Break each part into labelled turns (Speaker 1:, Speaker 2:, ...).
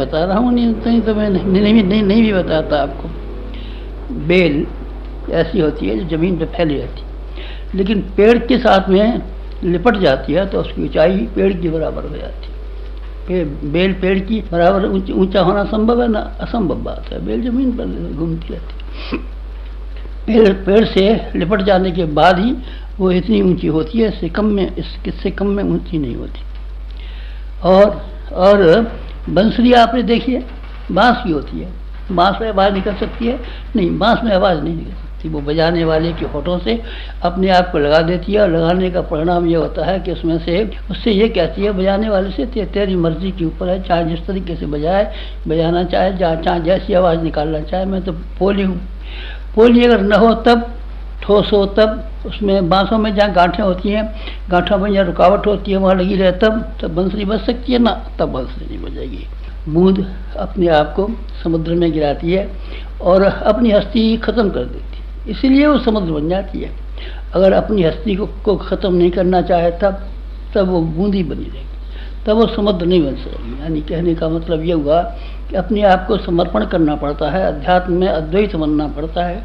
Speaker 1: बता रहा हूँ, नहीं तो मैं नहीं भी बताता आपको। बेल ऐसी होती है जो ज़मीन पर फैली रहती है, लेकिन पेड़ के साथ में लिपट जाती है तो उसकी ऊंचाई पेड़ की बराबर हो जाती है। बेल पेड़ की बराबर ऊंचा होना संभव है ना? असंभव बात है। बेल ज़मीन पर घूमती रहती है। पेड़ से लिपट जाने के बाद ही वो इतनी ऊंची होती है, इससे कम में ऊंची नहीं होती। और बंसरी आपने देखी है, बांस की होती है। बांस में आवाज़ निकल सकती है? नहीं, बांस में आवाज़ नहीं निकल सकती। वो बजाने वाले के होठों से अपने आप को लगा देती है, और लगाने का परिणाम ये होता है कि उससे ये कहती है बजाने वाले से, तेरी मर्जी के ऊपर है, चाहे जिस तरीके से बजाना चाहे, चाहे जैसी आवाज़ निकालना चाहे। मैं तो पोली हूँ। पोली अगर न हो तब, ठोस हो तब, उसमें बांसों में जहाँ गांठें होती हैं, गांठों में जहाँ रुकावट होती है वहाँ लगी रहे तब बंसरी बज सकती है ना? तब बंसरी नहीं बजेगी। बूंद अपने आप को समुद्र में गिराती है और अपनी हस्ती खत्म कर देती है, इसीलिए वो समुद्र बन जाती है। अगर अपनी हस्ती को ख़त्म नहीं करना चाहे तब वो बूंदी बनी रहेगी, तब वो समुद्र नहीं बन सकेगी। यानी कहने का मतलब ये हुआ कि अपने आप को समर्पण करना पड़ता है, अध्यात्म में अद्वैत बनना पड़ता है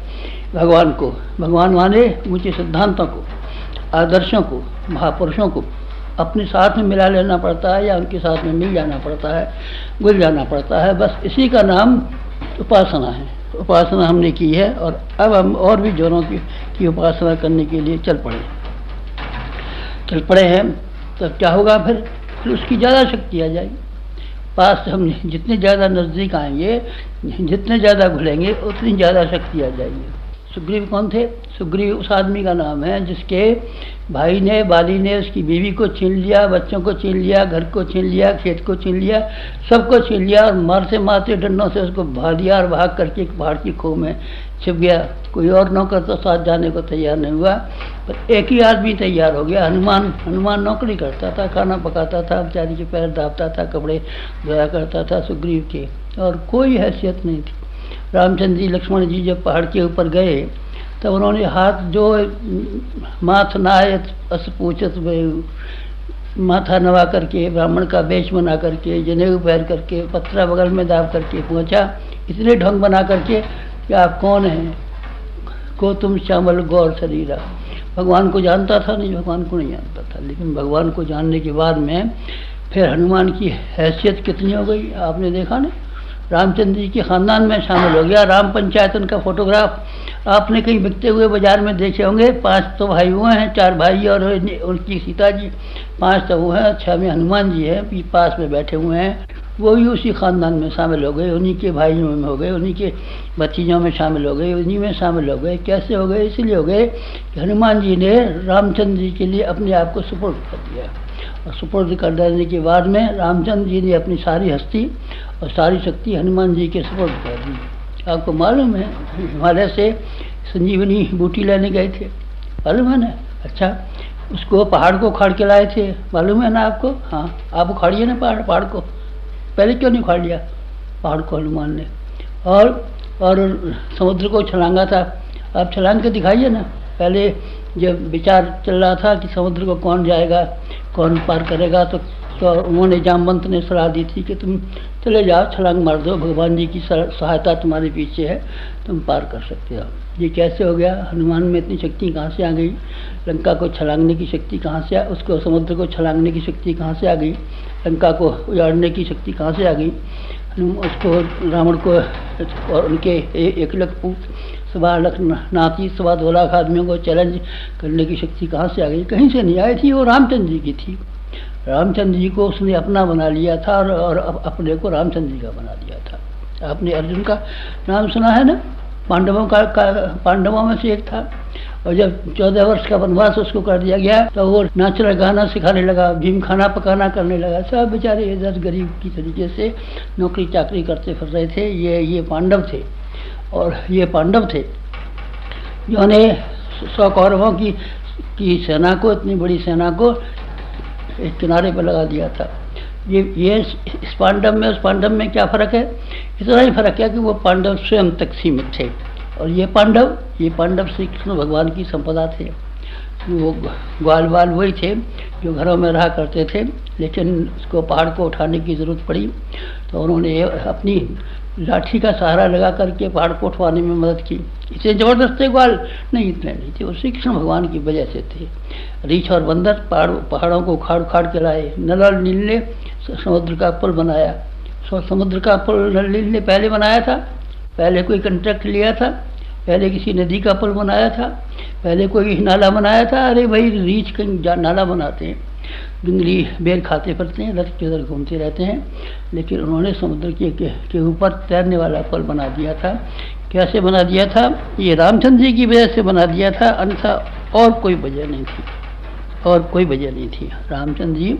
Speaker 1: भगवान को। भगवान माने ऊँचे सिद्धांतों को, आदर्शों को, महापुरुषों को अपने साथ में मिला लेना पड़ता है, या उनके साथ में मिल जाना पड़ता है, घुल जाना पड़ता है। बस इसी का नाम उपासना है। उपासना हमने की है, और अब हम और भी जोरों की उपासना करने के लिए चल पड़े हैं। तब क्या होगा? फिर उसकी ज़्यादा शक्ति आ जाएगी। पास हम जितने ज़्यादा नज़दीक आएंगे, जितने ज़्यादा घुलेंगे, उतनी ज़्यादा शक्ति आ जाएगी। सुग्रीव कौन थे? सुग्रीव उस आदमी का नाम है जिसके भाई ने, बाली ने उसकी बीवी को छीन लिया, बच्चों को छीन लिया, घर को छीन लिया, खेत को छीन लिया, सबको छीन लिया, और मारते डंडों से उसको भगा दिया, और भाग करके एक पहाड़ की खो में छिप गया। कोई और नौकर तो साथ जाने को तैयार नहीं हुआ, पर एक ही आदमी तैयार हो गया। हनुमान नौकरी करता था, खाना पकाता था, बेचारी के पैर दाबता था, कपड़े धोया करता था सुग्रीव के, और कोई हैसियत नहीं थी। रामचंद्र जी, लक्ष्मण जी जब पहाड़ के ऊपर गए तब उन्होंने हाथ जो माथ नायत अस पूछत, माथा नवा करके, ब्राह्मण का वेश बना करके, जनेऊ पहन करके, पत्रा बगल में दाब करके पहुंचा, इतने ढंग बना करके कि आप कौन हैं? को तुम श्यामल गौर शरीरा। भगवान को जानता था? नहीं, भगवान को नहीं जानता था। लेकिन भगवान को जानने के बाद में फिर हनुमान की हैसियत कितनी हो गई, आपने देखा ना? रामचंद्र जी के ख़ानदान में शामिल हो गया। राम पंचायतन का फोटोग्राफ आपने कहीं बिकते हुए बाजार में देखे होंगे। 5 तो भाई हुए हैं, 4 भाई और उनकी सीता जी, 5 तो वो हैं, 6 में हनुमान जी हैं पास में बैठे हुए हैं। वो भी उसी ख़ानदान में शामिल हो गए, उन्हीं के भाइयों में हो गए, उन्हीं के भतीजों में शामिल हो गए, उन्हीं में शामिल हो गए। कैसे हो गए? इसलिए हो गए कि हनुमान जी ने रामचंद्र जी के लिए अपने आप को सुपुर्द कर दिया, और सुपुर्द कर देने के बाद में रामचंद्र जी ने अपनी सारी हस्ती और सारी शक्ति हनुमान जी के सुपुर्द कर दी। आपको मालूम है, हिमालय से संजीवनी बूटी लेने गए थे, मालूम है ना? अच्छा, उसको पहाड़ को उखाड़ के लाए थे, मालूम है ना आपको? हाँ, आप उखाड़िए ना पहाड़ को। पहले क्यों नहीं उखाड़ लिया पहाड़ को हनुमान ने? और समुद्र को छलांगा था, आप छलांग के दिखाइए ना। पहले जब विचार चल रहा था कि समुद्र को कौन जाएगा, कौन पार करेगा, तो उन्होंने, जामवंत ने सलाह दी थी कि तुम चले जाओ, छलांग मार दो, भगवान जी की सहायता तुम्हारे पीछे है, तुम पार कर सकते हो। ये कैसे हो गया? हनुमान में इतनी शक्ति कहाँ से आ गई? लंका को छलांगने की शक्ति कहाँ से उसको समुद्र को छलांगने की शक्ति कहाँ से आ गई? लंका को उजाड़ने की शक्ति कहाँ से आ गई? उसको, रावण को और उनके 1 लाख पूत, 1.25 लाख नाती, 2.25 लाख आदमियों को चैलेंज करने की शक्ति कहाँ से आ गई? कहीं से नहीं आई थी, वो रामचंद्र जी की थी। रामचंद्र जी को उसने अपना बना लिया था, और अपने को रामचंद्र जी का बना दिया था। आपने अर्जुन का नाम सुना है ना? पांडवों में से एक था, और जब 14 वर्ष का वनवास उसको कर दिया गया तो वो नाचना गाना सिखाने लगा, भीम खाना पकाना करने लगा। सब बेचारे इधर गरीब की तरीके से नौकरी चाकरी करते फिर रहे थे। ये पांडव थे, और ये पांडव थे जिन्होंने 100 कौरवों की सेना को, इतनी बड़ी सेना को एक किनारे पर लगा दिया था। ये इस पांडव में उस पांडव में क्या फ़र्क है? इतना ही फ़र्क है कि वो पांडव स्वयं तक सीमित थे, और ये पांडव श्री कृष्ण भगवान की संपदा थे। वो ग्वाल बाल वही थे जो घरों में रहा करते थे, लेकिन उसको पहाड़ को उठाने की ज़रूरत पड़ी तो उन्होंने अपनी लाठी का सहारा लगा करके पहाड़ को उठवाने में मदद की। इतने जबरदस्त थे ग्वाल? नहीं, इतने नहीं थे, वो श्री कृष्ण भगवान की वजह से थे। रीछ और बंदर पहाड़ों को उखाड़ उखाड़ के लाए। नल और नील ने समुद्र का पुल बनाया। समुद्र का पुल नल नील ने पहले बनाया था, पहले कोई कंट्रैक्ट लिया था, पहले किसी नदी का पुल बनाया था, पहले कोई नाला बनाया था। अरे भाई, रीछ कहीं नाला बनाते हैं, डुंगली बेर खाते फिरते हैं, लटक के उधर घूमते रहते हैं, लेकिन उन्होंने समुद्र के ऊपर तैरने वाला पुल बना दिया था। कैसे बना दिया था? ये रामचंद्र जी की वजह से बना दिया था, अन्यथा और कोई वजह नहीं थी, और कोई वजह नहीं थी। रामचंद्र जी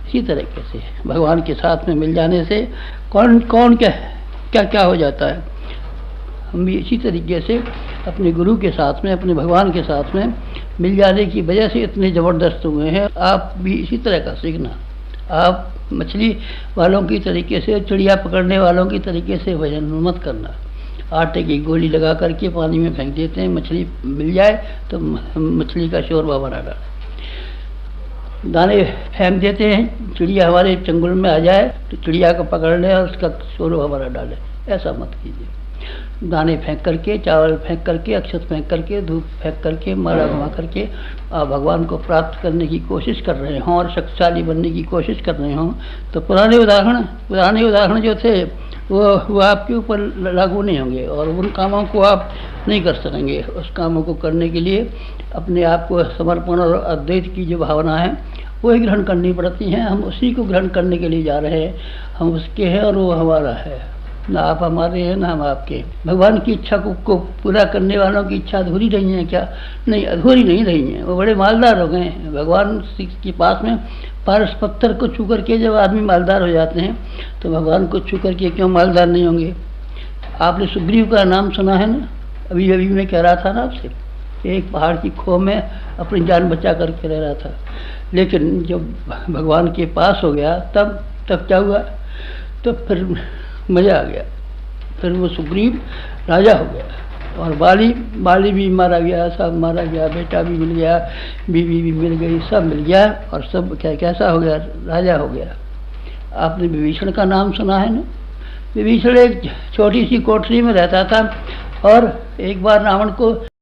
Speaker 1: इसी तरीके से भगवान के साथ में मिल जाने से कौन कौन क्या क्या हो जाता है। हम भी इसी तरीके से अपने गुरु के साथ में, अपने भगवान के साथ में मिल जाने की वजह से इतने ज़बरदस्त हुए हैं। आप भी इसी तरह का सीखना। आप मछली वालों की तरीके से, चिड़िया पकड़ने वालों की तरीके से वजन मत करना। आटे की गोली लगा करके पानी में फेंक देते हैं, मछली मिल जाए तो मछली का शोरबा बना डालें। दाने फेंक देते हैं, चिड़िया हमारे चंगुल में आ जाए तो चिड़िया को पकड़ ले और उसका शोरबा बना डाले। ऐसा मत कीजिए। दाने फेंक करके, चावल फेंक करके, अक्षत फेंक करके, धूप फेंक करके, माला घुमा करके आप भगवान को प्राप्त करने की कोशिश कर रहे हों और शक्तिशाली बनने की कोशिश कर रहे हों तो पुराने उदाहरण जो थे वो आपके ऊपर लागू नहीं होंगे और उन कामों को आप नहीं कर सकेंगे। उस कामों को करने के लिए अपने आप को समर्पण और अद्वैत की जो भावना है वो ही ग्रहण करनी पड़ती हैं। हम उसी को ग्रहण करने के लिए जा रहे हैं। हम उसके हैं और वो हमारा है। ना आप हमारे हैं, ना हम आपके। भगवान की इच्छा को पूरा करने वालों की इच्छा अधूरी नहीं है क्या? नहीं, अधूरी नहीं रही है। वो बड़े मालदार हो गए हैं। भगवान के पास में पारस पत्थर को छू करके जब आदमी मालदार हो जाते हैं तो भगवान को छू करके क्यों मालदार नहीं होंगे? आपने सुग्रीव का नाम सुना है ना? अभी अभी मैं कह रहा था ना आपसे, एक पहाड़ की खो में अपनी जान बचा करके रह रहा था, लेकिन जब भगवान के पास हो गया तब क्या हुआ? तो फिर मज़ा आ गया। फिर वो सुग्रीव राजा हो गया और बाली भी मारा गया, सब मारा गया, बेटा भी मिल गया, बीवी भी मिल गई, सब मिल गया और सब कैसा हो गया? राजा हो गया। आपने विभीषण का नाम सुना है ना? विभीषण एक छोटी सी कोठरी में रहता था और एक बार रावण को